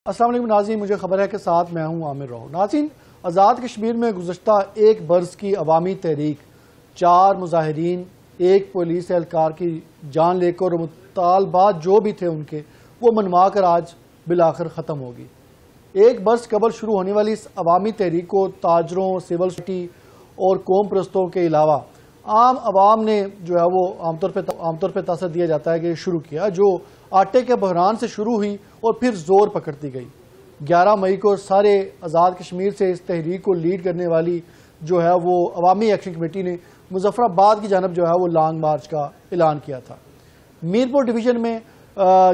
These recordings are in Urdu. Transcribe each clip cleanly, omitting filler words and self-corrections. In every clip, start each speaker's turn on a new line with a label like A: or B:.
A: السلام علیکم ناظرین، مجھے خبر ہے کہ ساتھ میں ہوں عامر راؤ۔ ناظرین، آزاد کشمیر میں گزشتہ ایک برس کی عوامی تحریک 4 مظاہرین، ایک پولیس اہلکار کی جان لے کر اور مطالبات جو بھی تھے ان کے وہ منوا کر آج بالآخر ختم ہوگی۔ ایک برس قبل شروع ہونے والی اس عوامی تحریک کو تاجروں، سول سوسائٹی اور قوم پرستوں کے علاوہ عام عوام نے جو ہے وہ عام طور پہ تاثر دیا جاتا ہے کہ شروع کیا، جو آٹے کے بحران سے شروع ہوئی اور پھر زور پکڑتی گئی۔ 11 مئی کو سارے آزاد کشمیر سے اس تحریک کو لیڈ کرنے والی جو ہے وہ عوامی ایکشن کمیٹی نے مظفر آباد کی جانب جو ہے وہ لانگ مارچ کا اعلان کیا تھا۔ میرپور ڈویژن میں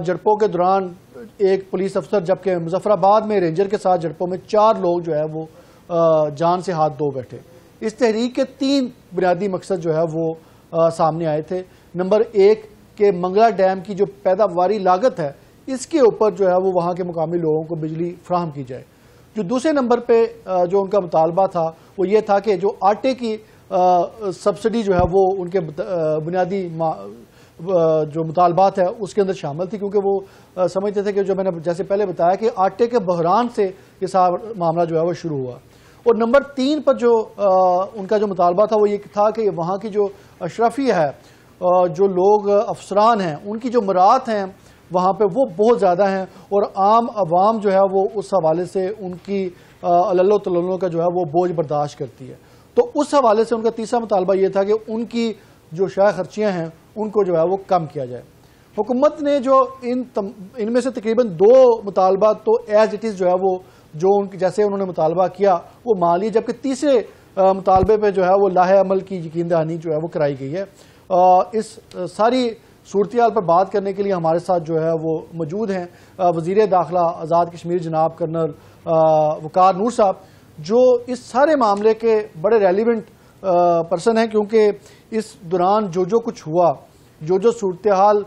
A: جھڑپوں کے دوران ایک پولیس افسر، جبکہ مظفر آباد میں رینجر کے ساتھ جھڑپوں میں 4 لوگ جو ہے وہ جان سے ہاتھ دھو بیٹھے۔ اس تحریک کے 3 بنیادی مقصد جو ہے وہ سامنے آئے تھے۔ نمبر 1 کہ منگلا ڈیم کی جو پیداواری لاگت ہے اس کے اوپر جو ہے وہ وہاں کے مقامی لوگوں کو بجلی فراہم کی جائے۔ جو دوسرے نمبر پہ جو ان کا مطالبہ تھا وہ یہ تھا کہ جو آٹے کی سبسڈی جو ہے وہ ان کے بنیادی جو مطالبات ہے اس کے اندر شامل تھی، کیونکہ وہ سمجھتے تھے کہ جو میں نے جیسے پہلے بتایا کہ آٹے کے بحران سے یہ سارا معاملہ جو ہے وہ شروع ہوا۔ اور نمبر 3 پر جو ان کا جو مطالبہ تھا وہ یہ تھا کہ وہاں کی جو اشرفی ہے، جو لوگ افسران ہیں، ان کی جو مراعات ہیں وہاں پہ وہ بہت زیادہ ہیں، اور عام عوام جو ہے وہ اس حوالے سے ان کی علل تللوں کا جو ہے وہ بوجھ برداشت کرتی ہے۔ تو اس حوالے سے ان کا تیسرا مطالبہ یہ تھا کہ ان کی جو شائع خرچیاں ہیں ان کو جو ہے وہ کم کیا جائے۔ حکومت نے جو ان میں سے تقریباً 2 مطالبات تو ایز اٹ از جو ہے وہ جو جیسے انہوں نے مطالبہ کیا وہ مان لی، جبکہ تیسرے مطالبے پہ جو ہے وہ لاہے عمل کی یقین دہانی جو ہے وہ کرائی گئی ہے۔ اس ساری صورتحال پر بات کرنے کے لیے ہمارے ساتھ جو ہے وہ موجود ہیں وزیر داخلہ آزاد کشمیر جناب کرنل وقار نور صاحب، جو اس سارے معاملے کے بڑے ریلیونٹ پرسن ہیں، کیونکہ اس دوران جو کچھ ہوا، جو صورتحال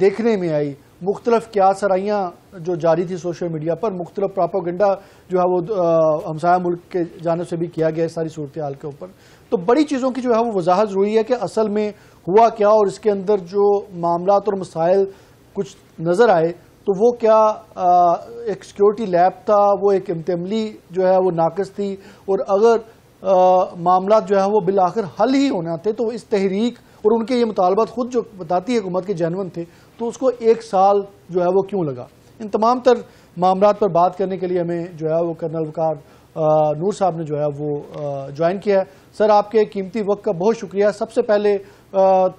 A: دیکھنے میں آئی، مختلف قیاس سرائیاں جو جاری تھی سوشل میڈیا پر، مختلف پراپوگنڈا جو ہے وہ ہمسایہ ملک کے جانب سے بھی کیا گیا ہے ساری صورتحال کے اوپر، تو بڑی چیزوں کی جو ہے وہ وضاحت ضروری ہے کہ اصل میں ہوا کیا، اور اس کے اندر جو معاملات اور مسائل کچھ نظر آئے تو وہ کیا ایک سیکیورٹی لیب تھا، وہ ایک عملی جو ہے وہ ناقص تھی، اور اگر معاملات جو ہے وہ بالآخر حل ہی ہونا تھے تو اس تحریک اور ان کے یہ مطالبات خود جو بتاتی ہے حکومت کے جینون تھے، تو اس کو 1 سال جو ہے وہ کیوں لگا۔ ان تمام تر معاملات پر بات کرنے کے لیے ہمیں جو ہے وہ کرنل وقار نور صاحب نے جو ہے وہ جوائن کیا ہے۔ سر، آپ کے قیمتی وقت کا بہت شکریہ۔ سب سے پہلے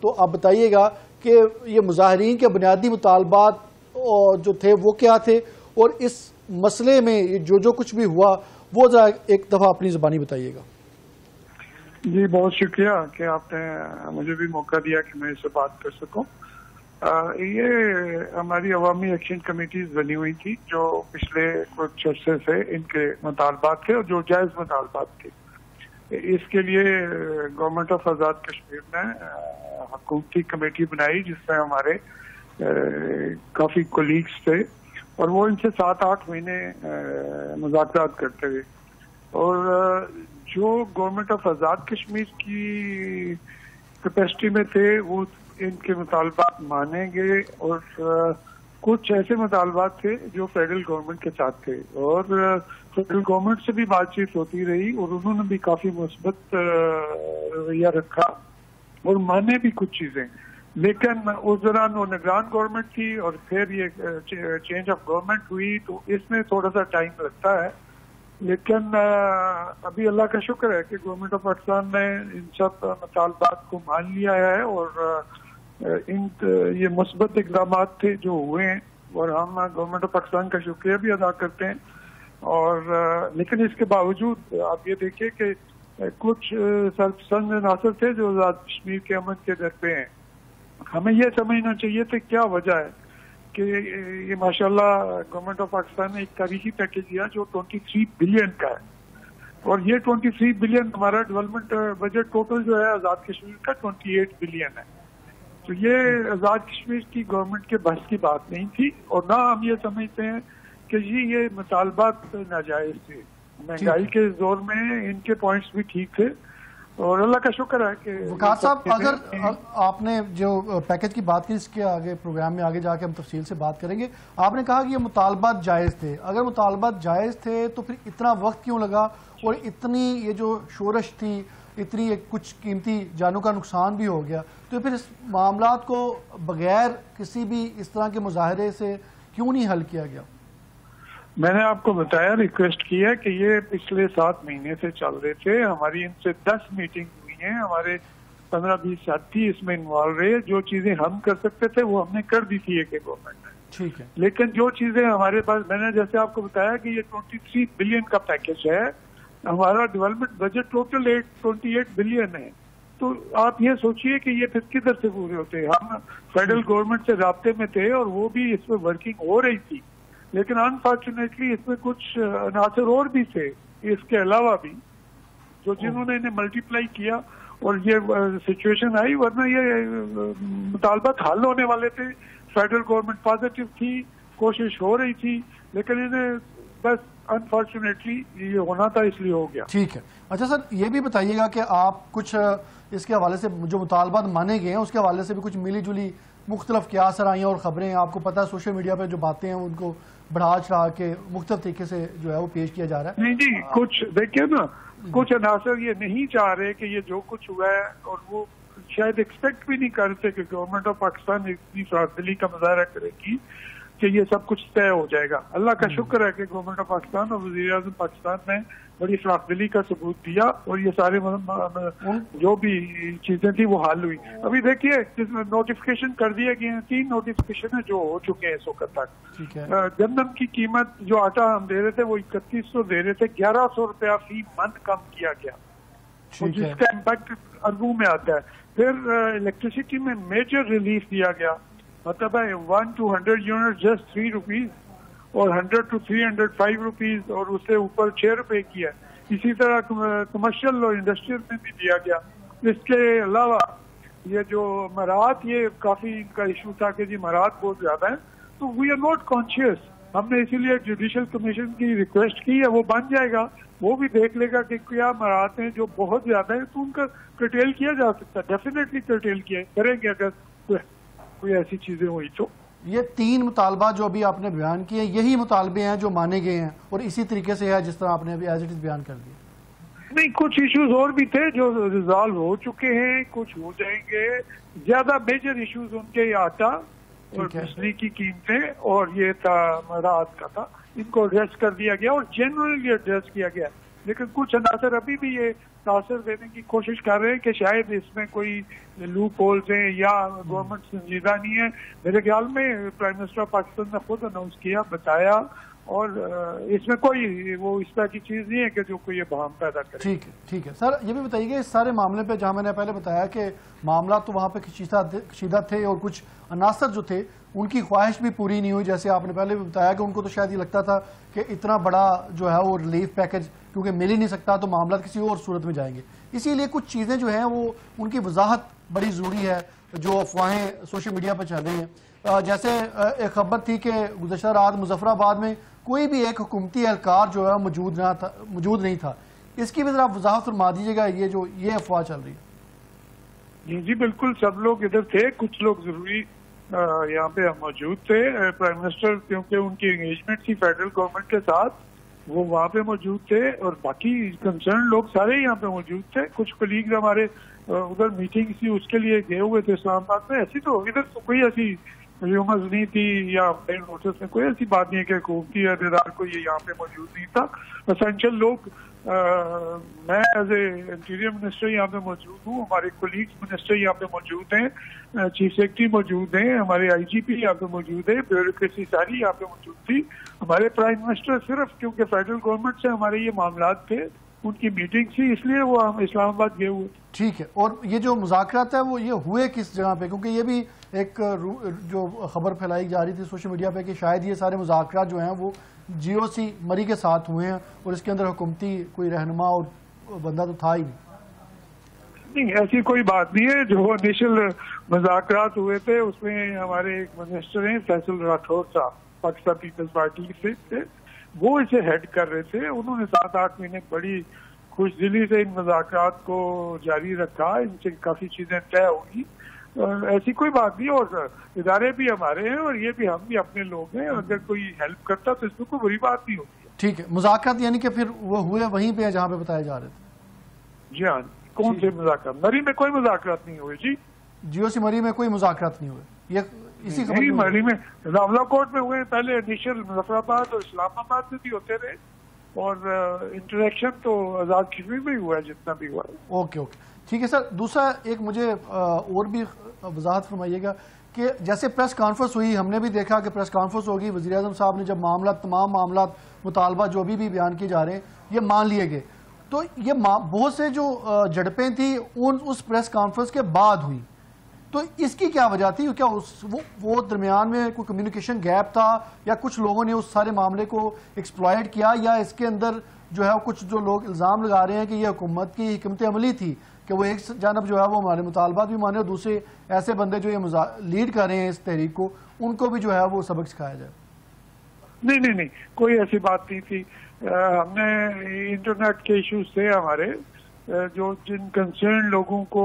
A: تو آپ بتائیے گا کہ یہ مظاہرین کے بنیادی مطالبات جو تھے وہ کیا تھے، اور اس مسئلے میں جو کچھ بھی ہوا وہ ذرا ایک دفعہ اپنی زبانی بتائیے گا۔
B: جی، بہت شکریہ کہ آپ نے مجھے بھی موقع دیا کہ میں اس سے بات کر سکوں۔ یہ ہماری عوامی ایکشن کمیٹیز بنی ہوئی تھی جو پچھلے کچھ عرصے سے ان کے مطالبات تھے اور جو جائز مطالبات تھے، اس کے لیے گورنمنٹ آف آزاد کشمیر نے حکومتی کمیٹی بنائی جس میں ہمارے کافی کولیگز تھے، اور وہ ان سے 7-8 مہینے مذاکرات کرتے ہوئے، اور جو گورنمنٹ آف آزاد کشمیر کی کیپیسٹی میں تھے وہ ان کے مطالبات مانیں گے، اور کچھ ایسے مطالبات تھے جو فیڈرل گورنمنٹ کے ساتھ تھے، اور فیڈرل گورنمنٹ سے بھی بات چیت ہوتی رہی اور انہوں نے بھی کافی مثبت رویہ رکھا اور مانے بھی کچھ چیزیں، لیکن اس دوران وہ نگران گورنمنٹ تھی اور پھر یہ چینج آف گورنمنٹ ہوئی، تو اس میں تھوڑا سا ٹائم لگتا ہے، لیکن ابھی اللہ کا شکر ہے کہ گورنمنٹ آف پاکستان نے ان سب مطالبات کو مان لیا ہے، اور یہ مثبت اقدامات تھے جو ہوئے ہیں، اور ہم گورنمنٹ آف پاکستان کا شکریہ بھی ادا کرتے ہیں۔ اور لیکن اس کے باوجود آپ یہ دیکھیں کہ کچھ سرپسند عناصر تھے جو آزاد کشمیر کے امن کے در پہ ہیں۔ ہمیں یہ سمجھنا چاہیے تھا کیا وجہ ہے کہ یہ ماشاءاللہ گورنمنٹ آف پاکستان نے ایک تاریخی پیکیج دیا جو 23 بلین کا ہے، اور یہ 23 بلین ہمارا ڈیولپمنٹ بجٹ ٹوٹل جو ہے آزاد کشمیر کا 28 بلین ہے۔ تو یہ آزاد کشمیر کی گورنمنٹ کے بحث کی بات نہیں تھی، اور نہ ہم یہ سمجھتے ہیں کہ یہ مطالبات ناجائز تھے۔ مہنگائی کے دور میں ان کے پوائنٹس بھی ٹھیک تھے، اور اللہ کا شکر ہے کہ
A: وقار صاحب اگر آپ نے جو پیکج کی بات کی اس کے آگے پروگرام میں آگے جا کے ہم تفصیل سے بات کریں گے. آپ نے کہا کہ یہ مطالبات جائز تھے. اگر مطالبات جائز تھے تو پھر اتنا وقت کیوں لگا اور اتنی یہ جو شورش تھی, اتنی کچھ قیمتی جانوں کا نقصان بھی ہو گیا, تو پھر اس معاملات کو بغیر کسی بھی اس طرح کے مظاہرے سے کیوں نہیں حل کیا گیا؟
B: میں نے آپ کو بتایا, ریکویسٹ کی ہے کہ یہ پچھلے 7 مہینے سے چل رہے تھے. ہماری ان سے 10 میٹنگ ہوئی ہیں, ہمارے 15-20 ساتھی اس میں انوالو رہے. جو چیزیں ہم کر سکتے تھے وہ ہم نے کر دی تھی ایک گورنمنٹ نے.
A: ٹھیک ہے,
B: لیکن جو چیزیں ہمارے پاس, میں نے جیسے آپ کو بتایا کہ یہ 23 بلین کا پیکج ہے, ہمارا ڈیولپمنٹ بجٹ ٹوٹل 28 بلین ہے. تو آپ یہ سوچئے کہ یہ پھر کدھر سے پورے ہوتے. ہم فیڈرل گورنمنٹ سے رابطے میں تھے اور وہ بھی اس میں ورکنگ ہو رہی تھی, لیکن انفارچونیٹلی اس میں کچھ عناصر اور بھی تھے اس کے علاوہ بھی, جو جنہوں نے انہیں ملٹی پلائی کیا اور یہ سچویشن آئی. ورنہ یہ مطالبات حل ہونے والے تھے. فیڈرل گورنمنٹ پازیٹیو تھی, کوشش ہو رہی تھی, لیکن انہیں بس انفارچونیٹلی یہ ہونا تھا, اس لیے ہو گیا.
A: ٹھیک ہے. اچھا سر, یہ بھی بتائیے گا کہ آپ کچھ اس کے حوالے سے جو مطالبات مانے گئے ہیں اس کے حوالے سے بھی کچھ ملی جلی مختلف قیاس آئیں اور خبریں, آپ کو پتہ ہے سوشل میڈیا پہ جو باتیں ہیں ان کو بڑھا چڑھا کے مختلف طریقے سے جو ہے وہ پیش کیا جا رہا ہے.
B: نہیں جی, کچھ دیکھیے نا, کچھ عناصر یہ نہیں چاہ رہے کہ یہ جو کچھ ہوا ہے, اور وہ شاید ایکسپیکٹ بھی نہیں کرتے کہ گورنمنٹ آف پاکستان اتنی فراخدلی کا مظاہرہ کرے گی کہ یہ سب کچھ طے ہو جائے گا. اللہ کا شکر ہے کہ گورنمنٹ آف پاکستان اور وزیر اعظم پاکستان نے بڑی فراخدلی کا ثبوت دیا اور یہ سارے جو بھی چیزیں تھیں وہ حل ہوئی. ابھی دیکھیے جس میں نوٹیفکیشن کر دیے گئے ہیں, 3 نوٹیفکیشن ہیں جو ہو چکے ہیں اس وقت تک. گندم کی قیمت جو آٹا ہم دے رہے تھے وہ 3100 دے رہے تھے, 1100 روپیہ فی من کم کیا گیا, جس کا امپیکٹ اربوں میں آتا ہے. پھر الیکٹریسٹی میں میجر ریلیف دیا گیا, مطلب ہے 1 to 100 یونٹ جسٹ 3 روپیز اور 100 to 305 روپیز, اور اس سے اوپر 6 روپے کی ہے. اسی طرح کمرشل اور انڈسٹریل میں بھی دیا گیا. اس کے علاوہ یہ جو مراعات, یہ کافی ان کا ایشو تھا کہ جی مراعات بہت زیادہ ہیں, تو وی آر ناٹ کانشیس. ہم نے اسی لیے جوڈیشل کمیشن کی ریکویسٹ کی ہے, وہ بن جائے گا, وہ بھی دیکھ لے گا کہ کیا مراعات ہیں جو بہت زیادہ ہیں تو ان کا کرٹیل کیا جا سکتا ہے. ڈیفینیٹلی کرٹیل کریں گے اگر کوئی ایسی چیزیں ہوئی تو.
A: یہ 3 مطالبات جو ابھی آپ نے بیان کیے یہی مطالبے ہیں جو مانے گئے ہیں اور اسی طریقے سے ہے جس طرح آپ نے ابھی ایز اٹ از بیان کر دیا؟
B: نہیں, کچھ ایشوز اور بھی تھے جو ریزالو ہو چکے ہیں, کچھ ہو جائیں گے. زیادہ میجر ایشوز ان کے آٹا اور بجلی کی قیمتیں اور یہ تھا مراعات کا تھا, ان کو ایڈریس کر دیا گیا اور جنرلی ایڈریس کیا گیا. لیکن کچھ عناصر ابھی بھی یہ تاثر دینے کی کوشش کر رہے ہیں کہ شاید اس میں کوئی لوپ ہولز ہیں یا گورنمنٹ سنجیدہ نہیں ہے. میرے خیال میں پرائم منسٹر آف پاکستان نے خود اناؤنس کیا, بتایا, اور اس میں کوئی وہ اس طرح کی چیز نہیں ہے کہ جو کوئی بہام پیدا کرے.
A: ٹھیک ہے, ٹھیک ہے. سر یہ بھی بتائیے کہ اس سارے معاملے پہ جہاں میں نے پہلے بتایا کہ معاملات تو وہاں پہ کشیدہ تھے اور کچھ عناصر جو تھے ان کی خواہش بھی پوری نہیں ہوئی. جیسے آپ نے پہلے بھی بتایا کہ ان کو تو شاید یہ لگتا تھا کہ اتنا بڑا جو ہے وہ ریلیف پیکج کیونکہ مل ہی نہیں سکتا تو معاملات کسی اور صورت میں جائیں گے. اسی لیے کچھ چیزیں جو ہیں وہ ان کی وضاحت بڑی ضروری ہے جو افواہیں سوشل میڈیا پہ چل رہی ہیں. جیسے ایک خبر تھی کہ گزشتہ رات مظفر آباد میں کوئی بھی ایک حکومتی اہلکار جو ہے موجود نہیں تھا. اس کی بھی ذرا وضاحت فرما دیجیے گا, یہ افواہ چل رہی ہے.
B: جی بالکل, سب لوگ ادھر تھے, کچھ لوگ ضروری یہاں پہ موجود تھے. پرائم منسٹر کیونکہ ان کی انگیجمنٹ تھی فیڈرل گورنمنٹ کے ساتھ, وہ وہاں پہ موجود تھے, اور باقی کنسرن لوگ سارے یہاں پہ موجود تھے. کچھ کلیگز ہمارے ادھر میٹنگ تھی اس کے لیے گئے ہوئے تھے اسلام آباد میں. ایسی تو ادھر تو کوئی ایسی ریومرز نہیں تھی یا نوٹس میں کوئی ایسی بات نہیں ہے کہ حکومتی عہدیدار کو یہ یہاں پہ موجود نہیں تھا. اسینشل لوگ, میں ایز اے انٹیریئر منسٹر یہاں پہ موجود ہوں, ہمارے کولیگز منسٹر یہاں پہ موجود ہیں, چیف سیکرٹری موجود ہیں, ہمارے آئی جی پی یہاں پہ موجود ہے, بیوروکریسی ساری یہاں پہ موجود تھی. ہمارے پرائم منسٹر صرف کیونکہ فیڈرل گورنمنٹ سے ہمارے یہ معاملات تھے, ان کی میٹنگ تھی, اس لیے وہ ہم اسلام آباد گئے ہوئے.
A: ٹھیک ہے. اور یہ جو مذاکرات ہیں وہ یہ ہوئے کس جگہ پہ؟ کیونکہ یہ بھی ایک جو خبر پھیلائی جا رہی تھی سوشل میڈیا پہ کہ شاید یہ سارے مذاکرات جو ہیں وہ جی او سی مری کے ساتھ ہوئے ہیں اور اس کے اندر حکومتی کوئی رہنما اور بندہ تو تھا ہی
B: نہیں. ایسی کوئی بات نہیں ہے. جو انیشل مذاکرات ہوئے تھے اس میں ہمارے ایک منسٹر ہیں فیصل راٹھور صاحب, پاکستان پیپلز پارٹی سے تھے, وہ اسے ہیڈ کر رہے تھے. انہوں نے 7-8 مہینے بڑی خوش دلی سے ان مذاکرات کو جاری رکھا، ان سے کافی چیزیں طے ہوگی، ایسی کوئی بات نہیں. اور ادارے بھی ہمارے ہیں اور یہ بھی ہم بھی اپنے لوگ ہیں، اگر کوئی ہیلپ کرتا تو اس میں کوئی بری بات نہیں ہوتی.
A: ٹھیک ہے، مذاکرات یعنی کہ پھر وہ ہوئے وہیں پہ جہاں پہ بتائے جا رہے تھے؟
B: جی ہاں. کون سے مذاکرات؟ مری میں کوئی مذاکرات نہیں ہوئے جی.
A: جی او سی مری میں کوئی مذاکرات نہیں ہوئے؟ یہ اسی خبر
B: نہیں، مری میں راولہ کوٹ میں ہوئے، پہلے انیشل مظفر آباد اور اسلام آباد میں بھی ہوتے رہے، اور انٹریکشن تو آزاد کشمیر میں ہی ہوا ہے جتنا بھی ہوا ہے.
A: اوکے اوکے ٹھیک ہے سر. دوسرا ایک مجھے اور بھی وضاحت فرمائیے گا کہ جیسے پریس کانفرنس ہوئی، ہم نے بھی دیکھا کہ پریس کانفرنس ہوگی، وزیر اعظم صاحب نے جب تمام معاملات مطالبہ جو بھی بیان کیے جا رہے ہیں یہ مان لیے گئے، تو یہ بہت سے جو جھڑپیں تھیں اس پریس کانفرنس کے بعد ہوئی، تو اس کی کیا وجہ تھی؟ کیا وہ درمیان میں کوئی کمیونیکیشن گیپ تھا، یا کچھ لوگوں نے اس سارے معاملے کو ایکسپلائٹ کیا، یا اس کے اندر جو ہے کچھ جو لوگ الزام لگا رہے ہیں کہ یہ حکومت کی حکمت عملی تھی کہ وہ ایک جانب جو ہے وہ ہمارے مطالبات بھی مانے، اور دوسرے ایسے بندے جو یہ لیڈ کر رہے ہیں اس تحریک کو ان کو بھی جو ہے وہ سبق سکھایا جائے؟
B: نہیں، کوئی ایسی بات نہیں تھی. ہم نے انٹرنیٹ کے ایشوز تھے ہمارے، جو جن کنسرن لوگوں کو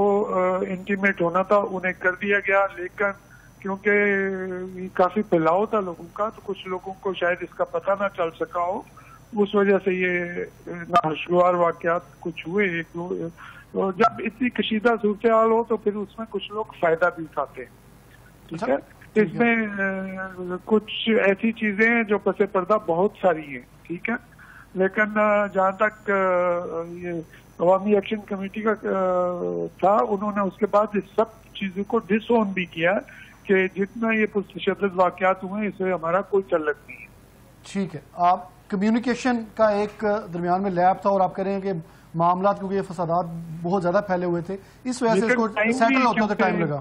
B: انٹیمیٹ ہونا تھا انہیں کر دیا گیا، لیکن کیونکہ کافی پھیلاؤ تھا لوگوں کا تو کچھ لوگوں کو شاید اس کا پتہ نہ چل سکا ہو، اس وجہ سے یہ ناخوشگوار واقعات کچھ ہوئے. اور جب اتنی کشیدہ صورتحال ہو تو پھر اس میں کچھ لوگ فائدہ بھی اٹھاتے ہیں. ٹھیک ہے، اس میں کچھ ایسی چیزیں ہیں جو پس پردہ بہت ساری ہیں. ٹھیک ہے، لیکن جہاں تک یہ عوامی ایکشن کمیٹی کا تھا، انہوں نے اس کے بعد اس سب چیزوں کو ڈس اون بھی کیا کہ جتنا یہ پرتشدد واقعات ہوئے ہیں اس سے ہمارا کوئی تعلق نہیں ہے.
A: ٹھیک ہے، آپ کمیونیکیشن کا ایک درمیان میں لیب تھا، اور آپ کہہ رہے ہیں کہ معاملات کیونکہ یہ فسادات بہت زیادہ پھیلے ہوئے تھے اس وجہ سے اس کو سیٹل ہوتے ہوتے ٹائم لگا.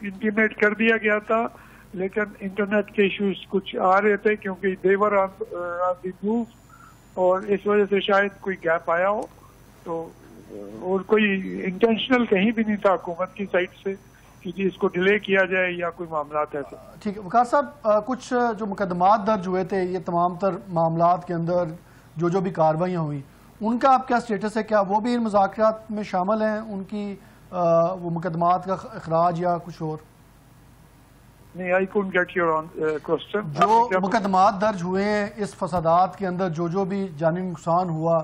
B: انٹیمیٹ کر دیا گیا تھا، لیکن انٹرنیٹ کے ایشوز کچھ آ رہے تھے کیونکہ دیور آن دی موو، اور اس وجہ سے شاید کوئی گیپ آیا ہو. تو اور کوئی انٹینشنل کہیں بھی نہیں تھا حکومت کی سائڈ سے کہ جی اس کو ڈیلے کیا جائے یا کوئی معاملات ایسے.
A: ٹھیک ہے وقار صاحب، کچھ جو مقدمات درج ہوئے تھے یہ تمام تر معاملات کے اندر جو بھی کارروائیاں ہوئیں ان کا اب کیا سٹیٹس ہے؟ کیا وہ بھی ان مذاکرات میں شامل ہیں، ان کی وہ مقدمات کا اخراج یا کچھ اور؟
B: نہیں، I couldn't get your question.
A: جو مقدمات درج ہوئے ہیں اس فسادات کے اندر، جو بھی جانی نقصان ہوا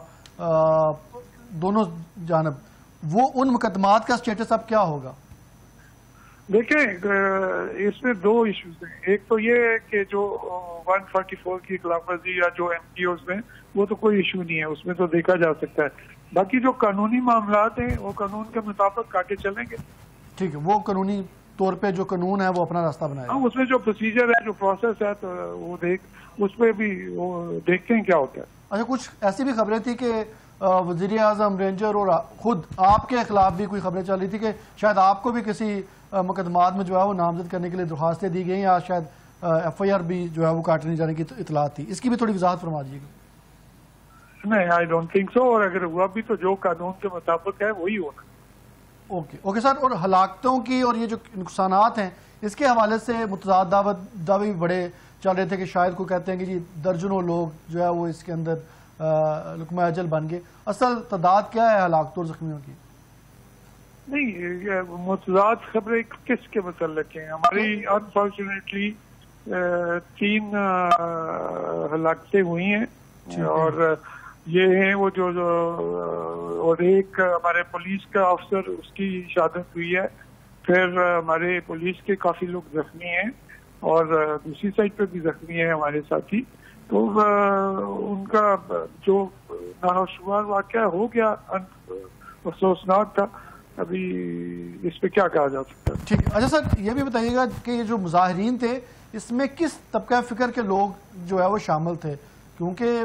A: دونوں جانب، وہ ان مقدمات کا سٹیٹس اب کیا ہوگا؟
B: دیکھیں، اس میں دو ایشوز ہیں. ایک تو یہ ہے کہ جو 144 کی خلاف ورزی یا جو MTOs میں، وہ تو کوئی ایشو نہیں ہے، اس میں تو دیکھا جا سکتا ہے. باقی جو قانونی معاملات ہیں وہ قانون کے مطابق آگے چلیں گے.
A: ٹھیک ہے، وہ قانونی طور پہ جو قانون ہے وہ اپنا راستہ بنائے گا.
B: اس میں جو پروسیجر ہے، جو پروسیس ہے، تو وہ اس پہ بھی وہ دیکھتے ہیں کیا ہوتا ہے.
A: اچھا، کچھ ایسی بھی خبریں تھی کہ وزیر اعظم، رینجر اور خود آپ کے خلاف بھی کوئی خبریں چل رہی تھی کہ شاید آپ کو بھی کسی مقدمات میں جو ہے وہ نامزد کرنے کے لیے درخواستیں دی گئیں، یا شاید FIR بھی جو ہے وہ کاٹنے جانے کی اطلاعات تھی. اس کی بھی تھوڑی وضاحت فرما دیجیے گا.
B: نہیں، آئی ڈونٹ تھنک سو، اور اگر ہوا بھی تو جو قانون کے مطابق ہے وہی ہونا.
A: Okay sir. اور ہلاکتوں کی اور یہ جو نقصانات ہیں اس کے حوالے سے متضاد دعوے بھی بڑے چل رہے تھے کہ شاید کوئی کہتے ہیں کہ جی درجنوں لوگ جو ہے وہ اس کے اندر لقمہ اجل بن گئے. اصل تعداد کیا ہے ہلاکتوں اور زخمیوں کی؟
B: نہیں، متضاد خبریں کس کے متعلق ہیں؟ ہماری انفارچونیٹلی 3 ہلاکتیں ہوئی ہیں، اور یہ ہیں وہ جو اور ایک ہمارے پولیس کا افسر، اس کی شہادت ہوئی ہے. پھر ہمارے پولیس کے کافی لوگ زخمی ہیں، اور دوسری سائڈ پہ بھی زخمی ہیں ہمارے ساتھی. تو ان کا جو ناخوشگوار واقعہ ہو گیا افسوسناک تھا. ابھی اس پہ کیا کہا جا سکتا ہے؟
A: ٹھیک. اچھا سر، یہ بھی بتائیے گا کہ یہ جو مظاہرین تھے اس میں کس طبقہ فکر کے لوگ جو ہے وہ شامل تھے؟ کیونکہ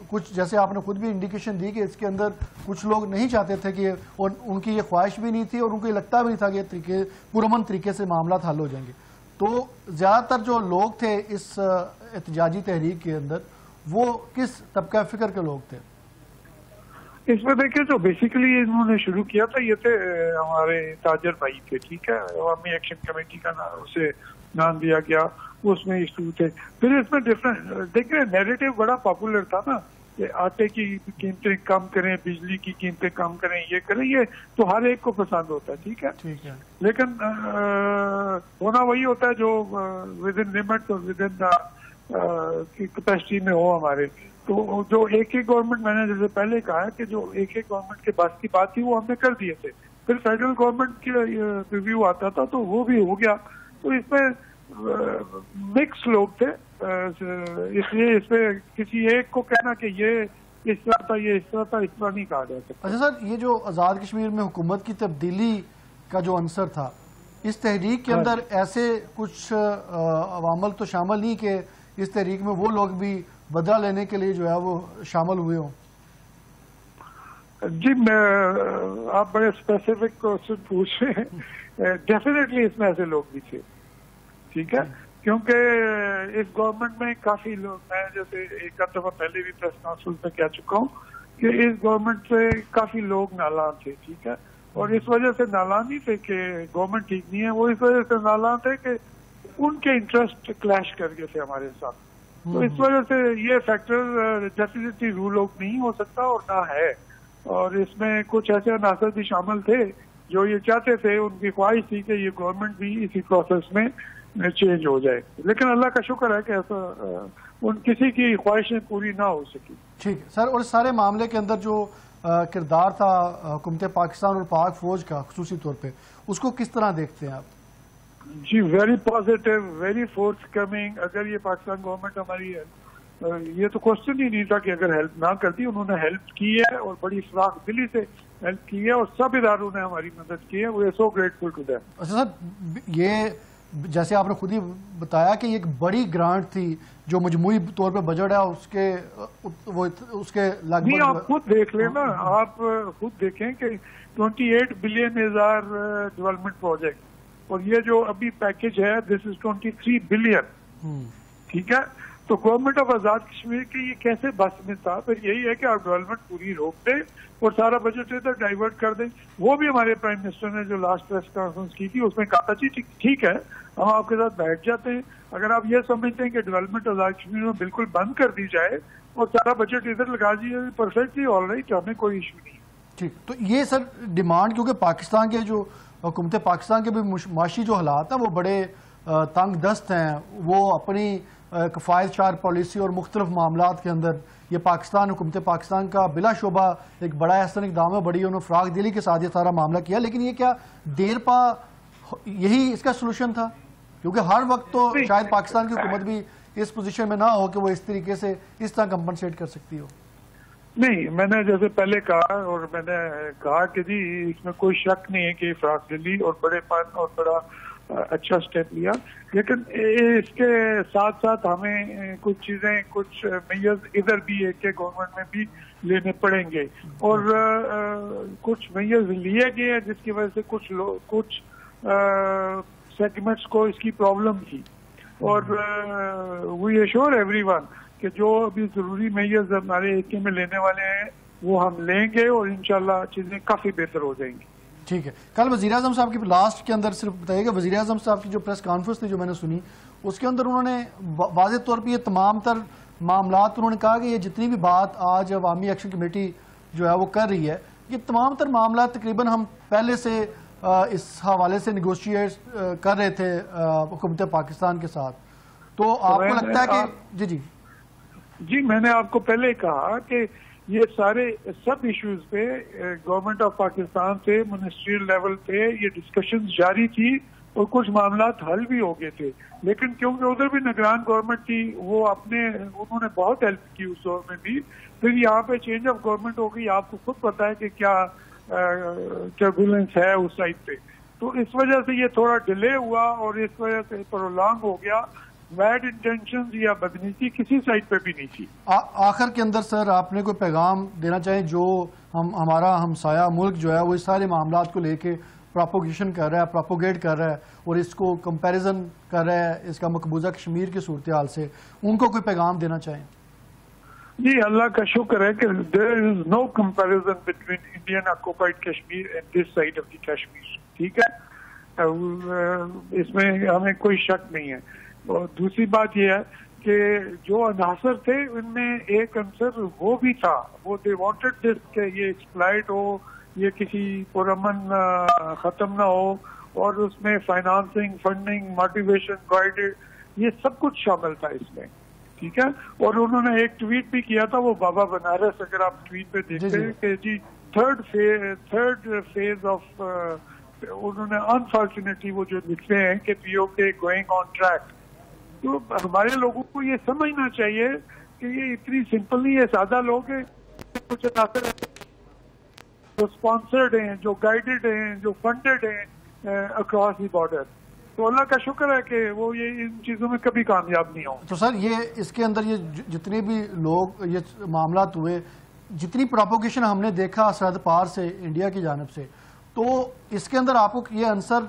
A: کچھ جیسے آپ نے خود بھی انڈیکیشن دی کہ اس کے اندر کچھ لوگ نہیں چاہتے تھے کہ ان کی یہ خواہش بھی نہیں تھی اور ان کو یہ لگتا بھی نہیں تھا کہ یہ پرامن طریقے سے معاملات حل ہو جائیں گے. تو زیادہ تر جو لوگ تھے اس احتجاجی تحریک کے اندر وہ کس طبقہ فکر کے لوگ تھے؟
B: اس میں دیکھیں جو بیسیکلی انہوں نے شروع کیا تھا یہ تھے ہمارے تاجر بھائی تھے. ٹھیک ہے، عوامی ایکشن کمیٹی کا اسے نام دیا گیا، اس میں ایشو تھے. پھر اس میں ڈفرنٹ دیکھیں، نیریٹو بڑا پاپولر تھا نا کہ آٹے کی قیمتیں کم کریں, بجلی کی قیمتیں کم کریں, یہ کریں, یہ تو ہر ایک کو پسند ہوتا ہے, ٹھیک ہے, لیکن ہونا وہی ہوتا ہے جو ود ان لمٹ اور ود ان کیپیسٹی میں ہو ہمارے. تو جو ایک ایک گورنمنٹ, میں نے جیسے پہلے کہا ہے کہ جو ایک ایک گورنمنٹ کے بس کی بات تھی وہ ہم نے کر دیے تھے, پھر فیڈرل گورنمنٹ کی ریویو آتا تھا تو وہ بھی ہو گیا. تو اس میں مکس لوگ تھے, اس لیے اس پہ کسی ایک کو کہنا کہ یہ اس طرح تھا, یہ اس طرح تھا, اس طرح نہیں کہا جا سکتا.
A: اچھا سر, یہ جو آزاد کشمیر میں حکومت کی تبدیلی کا جو عنصر تھا, اس تحریک کے اندر ایسے کچھ عوامل تو شامل نہیں کہ اس تحریک میں وہ لوگ بھی بدلہ لینے کے لیے جو ہے وہ شامل ہوئے ہوں؟
B: جی میں آپ بڑے اسپیسیفک کوسچن پوچھ رہے ہیں. ڈیفینیٹلی اس میں ایسے لوگ بھی تھے, ٹھیک ہے, کیونکہ اس گورنمنٹ میں کافی لوگ, میں جیسے ایک آدھ دفعہ پہلے بھی پریس کانفرنس میں کہہ چکا ہوں کہ اس گورنمنٹ سے کافی لوگ نالاں تھے, ٹھیک ہے, اور اس وجہ سے نالاں نہیں تھے کہ گورنمنٹ ٹھیک نہیں ہے, وہ اس وجہ سے نالاں تھے کہ ان کے انٹرسٹ کلیش کر گئے تھے ہمارے ساتھ. تو اس وجہ سے یہ فیکٹر ڈیفینیٹلی رول آؤٹ نہیں ہو سکتا اور نہ ہے. اور اس میں کچھ ایسے عناصر بھی شامل تھے جو یہ چاہتے تھے, ان کی خواہش تھی کہ یہ گورنمنٹ بھی اسی پروسیس میں چینج ہو جائے, لیکن اللہ کا شکر ہے کہ ایسا ان کسی کی خواہشیں پوری نہ ہو سکی.
A: ٹھیک ہے سر, اور اس سارے معاملے کے اندر جو کردار تھا حکومت پاکستان اور پاک فوج کا خصوصی طور پہ, اس کو کس طرح دیکھتے ہیں آپ؟
B: جی very positive, very force coming. اگر یہ پاکستان گورنمنٹ ہماری ہے, یہ تو کوشچن ہی نہیں تھا کہ اگر ہیلپ نہ کرتی, انہوں نے ہیلپ کی ہے اور بڑی فراخ دلی سے ہیلپ کی ہے, اور سب اداروں نے ہماری مدد کی ہے. We are so grateful to them.
A: اچھا سر, یہ جیسے آپ نے خود ہی بتایا کہ یہ ایک بڑی گرانٹ تھی جو مجموعی طور پہ بجٹ ہے اس کے لگ بھگ,
B: آپ خود دیکھ لیں نا, آپ خود دیکھیں کہ 28 billion is our development project, اور یہ جو ابھی پیکج ہے دس از 23 بلین, ٹھیک ہے. تو گورنمنٹ آف آزاد کشمیر کی یہ کیسے بس میں تھا؟ پھر یہی ہے کہ آپ ڈیولپمنٹ پوری روک دیں اور سارا بجٹ ادھر ڈائیورٹ کر دیں. وہ بھی ہمارے پرائم منسٹر نے جو لاسٹ پریس کانفرنس کی تھی اس میں کہا تھا جی ٹھیک ہے, ہم آپ کے ساتھ بیٹھ جاتے ہیں, اگر آپ یہ سمجھتے ہیں کہ ڈیولپمنٹ آزاد کشمیر میں بالکل بند کر دی جائے اور سارا بجٹ ادھر لگا دیے, پرفیکٹلی آل رائٹ, ہمیں کوئی ایشو نہیں.
A: ٹھیک, تو یہ سر ڈیمانڈ, کیونکہ پاکستان کے جو حکومت پاکستان کے بھی معاشی جو حالات ہیں وہ بڑے تنگ دست ہیں, وہ اپنی کفایت شار پالیسی اور مختلف معاملات کے اندر یہ پاکستان, حکومت پاکستان کا بلا شبہ ایک بڑا احسن اقدام ہے, بڑی انہوں نے فراخ دلی کے ساتھ یہ سارا معاملہ کیا, لیکن یہ کیا دیر پا یہی اس کا سولوشن تھا؟ کیونکہ ہر وقت تو شاید پاکستان کی حکومت بھی اس پوزیشن میں نہ ہو کہ وہ اس طریقے سے اس طرح کمپنسیٹ کر سکتی ہو.
B: نہیں, میں نے جیسے پہلے کہا, اور میں نے کہا کہ جی اس میں کوئی شک نہیں ہے کہ فراخ دلی اور بڑے پن اور بڑا اچھا سٹیپ لیا, لیکن اس کے ساتھ ساتھ ہمیں کچھ چیزیں, کچھ میئرز ادھر بھی ایک گورنمنٹ میں بھی لینے پڑیں گے, اور کچھ میئرز لیے گئے ہیں جس کی وجہ سے کچھ سیگمنٹس کو اس کی پرابلم تھی, اور وی ایشور ایوری ون کہ جو ابھی ضروری میئرز ہمارے ایریا میں لینے والے ہیں وہ ہم لیں گے, اور انشاءاللہ چیزیں کافی بہتر ہو جائیں گی.
A: ٹھیک ہے. کل وزیر اعظم صاحب کی لاسٹ کے اندر صرف بتائیے گا, وزیر اعظم صاحب کی جو پریس کانفرنس تھی جو میں نے سنی, اس کے اندر انہوں نے واضح طور پہ یہ تمام تر معاملات, انہوں نے کہا کہ یہ جتنی بھی بات آج عوامی ایکشن کمیٹی جو ہے وہ کر رہی ہے, یہ تمام تر معاملات تقریباً ہم پہلے سے اس حوالے سے نیگوشیٹ کر رہے تھے حکومت پاکستان کے ساتھ. تو آپ کو لگتا ہے کہ
B: جی میں نے آپ کو پہلے کہا کہ یہ سب ایشوز پہ گورنمنٹ آف پاکستان سے منسٹریل لیول پہ یہ ڈسکشن جاری تھی, اور کچھ معاملات حل بھی ہو گئے تھے, لیکن کیونکہ ادھر بھی نگران گورنمنٹ تھی, وہ انہوں نے بہت ہیلپ کی اس دور میں بھی. پھر یہاں پہ چینج آف گورنمنٹ ہو گئی, آپ کو خود پتا ہے کہ کیا ٹربولنس ہے اس سائڈ پہ, تو اس وجہ سے یہ تھوڑا ڈیلے ہوا اور اس وجہ سے پرولانگ ہو گیا. بیڈ انٹینشنز یا بدنیتی کسی سائڈ پہ بھی نہیں تھی.
A: آخر کے اندر سر آپ نے کوئی پیغام دینا چاہیں جو ہمارا ہمسایہ ملک جو ہے وہ اس سارے معاملات کو لے کے پراپوگیشن کر رہا ہے, پراپوگیٹ کر رہا ہے, اور اس کو کمپیریزن کر رہا ہے اس کا مقبوضہ کشمیر کی صورتحال سے, ان کو کوئی پیغام دینا چاہیں؟
B: جی اللہ کا شکر ہے کہ there is no comparison between Indian occupied Kashmir and this side of the Kashmir, ٹھیک ہے, اس میں ہمیں کوئی شک نہیں ہے. اور دوسری بات یہ ہے کہ جو عناصر تھے ان میں ایک عنصر وہ بھی تھا، وہ دے وانٹڈ دس کہ یہ ایکسپلائٹ ہو، یہ کسی پرامن ختم نہ ہو، اور اس میں فائنانسنگ، فنڈنگ، موٹیویشن، گائیڈ، یہ سب کچھ شامل تھا اس میں، ٹھیک ہے. اور انہوں نے ایک ٹویٹ بھی کیا تھا، وہ بابا بنارس، اگر آپ ٹویٹ پہ دیکھتے ہیں کہ جی تھرڈ فیز آف، انہوں نے انفارچونیٹلی وہ جو لکھتے ہیں کہ پی او کے گوئنگ آن ٹریک. تو ہمارے لوگوں کو یہ سمجھنا چاہیے کہ یہ اتنی سمپل نہیں ہے، سادہ لوگ ہیں، کچھ عناصر جو اسپانسرڈ ہیں، جو گائیڈڈ ہیں، جو فنڈڈ ہیں اکراس دی بارڈر. تو اللہ کا شکر ہے کہ وہ یہ ان چیزوں میں کبھی کامیاب نہیں ہوں.
A: تو سر یہ اس کے اندر یہ جتنے بھی لوگ یہ معاملات ہوئے، جتنی پروپوگیشن ہم نے دیکھا سرحد پار سے انڈیا کی جانب سے، تو اس کے اندر آپ کو یہ عنصر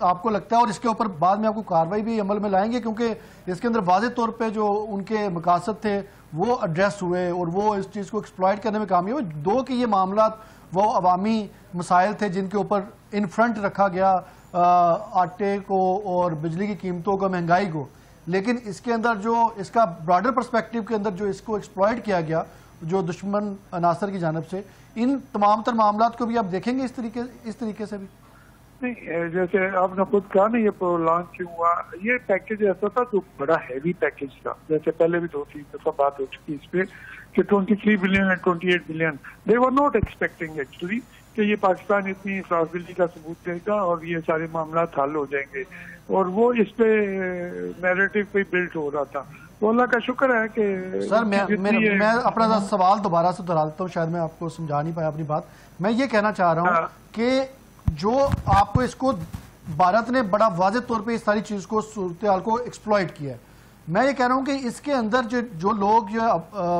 A: آپ کو لگتا ہے، اور اس کے اوپر بعد میں آپ کو کارروائی بھی عمل میں لائیں گے، کیونکہ اس کے اندر واضح طور پہ جو ان کے مقاصد تھے وہ ایڈریس ہوئے اور وہ اس چیز کو ایکسپلائٹ کرنے میں کامیاب ہوئے. دو کہ یہ معاملات وہ عوامی مسائل تھے جن کے اوپر ان فرنٹ رکھا گیا آٹے کو اور بجلی کی قیمتوں کو، مہنگائی کو، لیکن اس کے اندر جو اس کا براڈر پرسپیکٹو کے اندر جو اس کو ایکسپلائٹ کیا گیا جو دشمن عناصر کی جانب سے، ان تمام تر معاملات کو بھی آپ دیکھیں گے اس طریقے سے بھی؟
B: نہیں، جیسے آپ نے خود کہا نا یہ پرولانگ کیوں ہوا، یہ پیکج ایسا تھا جو بڑا ہیوی پیکج تھا. جیسے پہلے بھی 2-3 دفعہ بات ہو چکی اس پہ کہ 23 billion and 28 billion, they were not expecting actually کہ یہ پاکستان اتنی فراغلی کا ثبوت دے گا اور یہ سارے معاملات حل ہو جائیں گے، اور وہ اس پہ نیریٹو پہ بلڈ ہو رہا تھا. تو اللہ کا شکر ہے کہ
A: سر میں اپنا سوال دوبارہ سے دہرا دیتا ہوں، شاید میں آپ کو سمجھا نہیں پایا اپنی بات. میں یہ کہنا چاہ رہا ہوں کہ جو آپ کو اس کو بھارت نے بڑا واضح طور پہ اس ساری چیز کو صورتحال کو ایکسپلائٹ کیا ہے، میں یہ کہہ رہا ہوں کہ اس کے اندر جو لوگ جو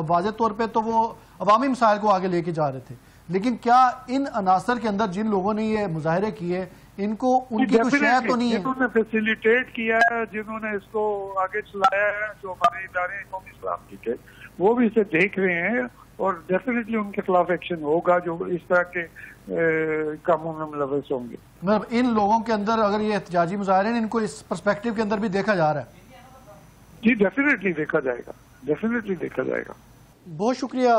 A: واضح طور پہ تو وہ عوامی مسائل کو آگے لے کے جا رہے تھے، لیکن کیا ان عناصر کے اندر جن لوگوں نے یہ مظاہرے کیے ان کو ان کی کوئی شاید تو نہیں ہے؟
B: جنہوں نے فیسیلیٹیٹ کیا ہے، جنہوں نے اس کو آگے چلایا ہے، جو ہمارے ادارے قومی سلامتی کے، وہ بھی اسے دیکھ رہے ہیں، اور ڈیفینیٹلی ان کے خلاف ایکشن ہوگا جو اس طرح کے کاموں میں ملوث ہوں گے.
A: مطلب ان لوگوں کے اندر اگر یہ احتجاجی مظاہرے ہیں ان کو اس پرسپیکٹو کے اندر بھی دیکھا جا رہا ہے؟
B: جی ڈیفینیٹلی دیکھا جائے گا، ڈیفینیٹلی دیکھا جائے گا.
A: بہت شکریہ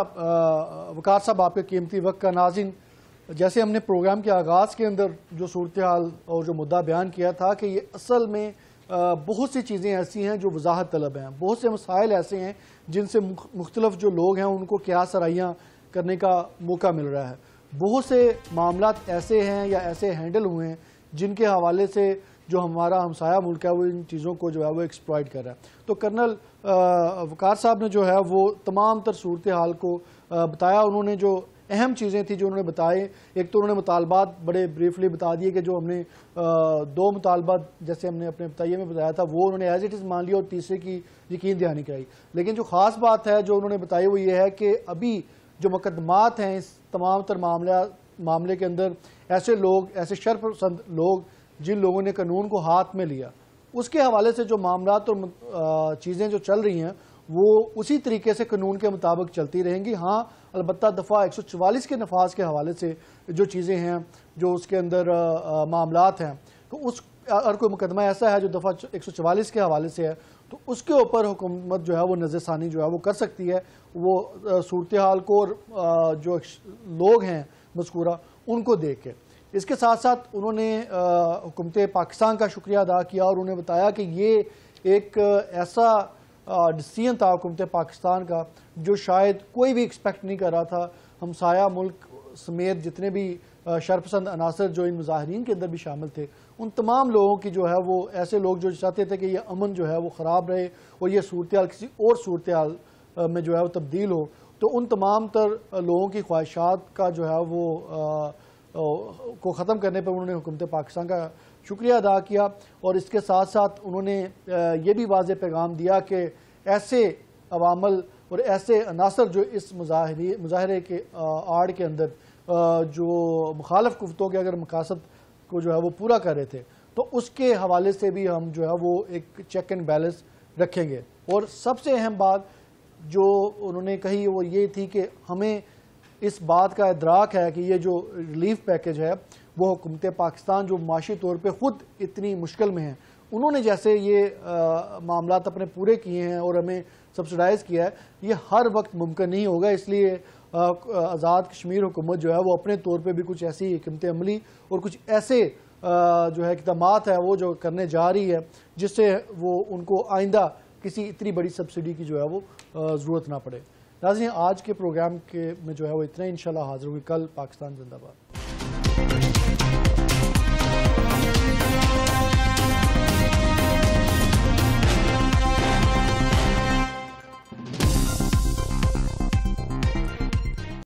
A: وقار صاحب آپ کے قیمتی وقت کا. ناظرین، جیسے ہم نے پروگرام کے آغاز کے اندر جو صورتحال اور جو مدعا بیان کیا تھا کہ یہ اصل میں بہت سی چیزیں ایسی ہیں جو وضاحت طلب ہیں، بہت سے مسائل ایسے ہیں جن سے مختلف جو لوگ ہیں ان کو قیاس آرائیاں کرنے کا موقع مل رہا ہے. بہت سے معاملات ایسے ہیں یا ایسے ہینڈل ہوئے ہیں جن کے حوالے سے جو ہمارا ہمسایہ ملک ہے وہ ان چیزوں کو جو ہے وہ ایکسپلائٹ کر رہا ہے. تو کرنل وقار صاحب نے جو ہے وہ تمام تر صورتحال کو بتایا. انہوں نے جو اہم چیزیں تھیں جو انہوں نے بتائے، ایک تو انہوں نے مطالبات بڑے بریفلی بتا دیے کہ جو ہم نے 2 مطالبات جیسے ہم نے اپنے بتائیے میں بتایا تھا وہ انہوں نے ایز اٹ از مان لیا اور تیسرے کی یقین دہانی کرائی. لیکن جو خاص بات ہے جو انہوں نے بتائی وہ یہ ہے کہ ابھی جو مقدمات ہیں اس تمام تر معاملے کے اندر ایسے لوگ، ایسے شرپسند لوگ جن لوگوں نے قانون کو ہاتھ میں لیا، اس کے حوالے سے جو معاملات اور چیزیں جو چل رہی ہیں وہ اسی طریقے سے قانون کے مطابق چلتی رہیں گی. ہاں البتہ دفعہ 144 کے نفاذ کے حوالے سے جو چیزیں ہیں، جو اس کے اندر معاملات ہیں، تو اس اگر کوئی مقدمہ ایسا ہے جو دفعہ 144 کے حوالے سے ہے تو اس کے اوپر حکومت جو ہے وہ نظر ثانی جو ہے وہ کر سکتی ہے. وہ صورتحال کو اور جو لوگ ہیں مذکورہ ان کو دیکھ کے. اس کے ساتھ ساتھ انہوں نے حکومت پاکستان کا شکریہ ادا کیا اور انہوں نے بتایا کہ یہ ایک ایسا ڈیسیژن تھا حکومت پاکستان کا جو شاید کوئی بھی ایکسپیکٹ نہیں کر رہا تھا. ہمسایہ ملک سمیت جتنے بھی شرپسند عناصر جو ان مظاہرین کے اندر بھی شامل تھے، ان تمام لوگوں کی جو ہے وہ ایسے لوگ جو چاہتے تھے کہ یہ امن جو ہے وہ خراب رہے اور یہ صورتحال کسی اور صورتحال میں جو ہے وہ تبدیل ہو، تو ان تمام تر لوگوں کی خواہشات کا جو ہے وہ کو ختم کرنے پر انہوں نے حکومت پاکستان کا شکریہ ادا کیا. اور اس کے ساتھ ساتھ انہوں نے یہ بھی واضح پیغام دیا کہ ایسے عوامل اور ایسے عناصر جو اس مظاہرے کے آڑ کے اندر جو مخالف قوتوں کے اگر مقاصد کو جو ہے وہ پورا کر رہے تھے تو اس کے حوالے سے بھی ہم جو ہے وہ ایک چیک اینڈ بیلنس رکھیں گے. اور سب سے اہم بات جو انہوں نے کہی وہ یہ تھی کہ ہمیں اس بات کا ادراک ہے کہ یہ جو ریلیف پیکج ہے وہ حکومت پاکستان جو معاشی طور پہ خود اتنی مشکل میں ہے انہوں نے جیسے یہ معاملات اپنے پورے کیے ہیں اور ہمیں سبسڈائز کیا ہے، یہ ہر وقت ممکن نہیں ہوگا. اس لیے آزاد کشمیر حکومت جو ہے وہ اپنے طور پہ بھی کچھ ایسی حکمت عملی اور کچھ ایسے جو ہے اقدامات ہے وہ جو کرنے جا رہی ہے جس سے وہ ان کو آئندہ کسی اتنی بڑی سبسڈی کی جو ہے وہ ضرورت نہ پڑے. ناظرین آج کے پروگرام میں جو ہے وہ اتنا ہی. انشاءاللہ حاضر ہوگی کل. پاکستان زندہ باد.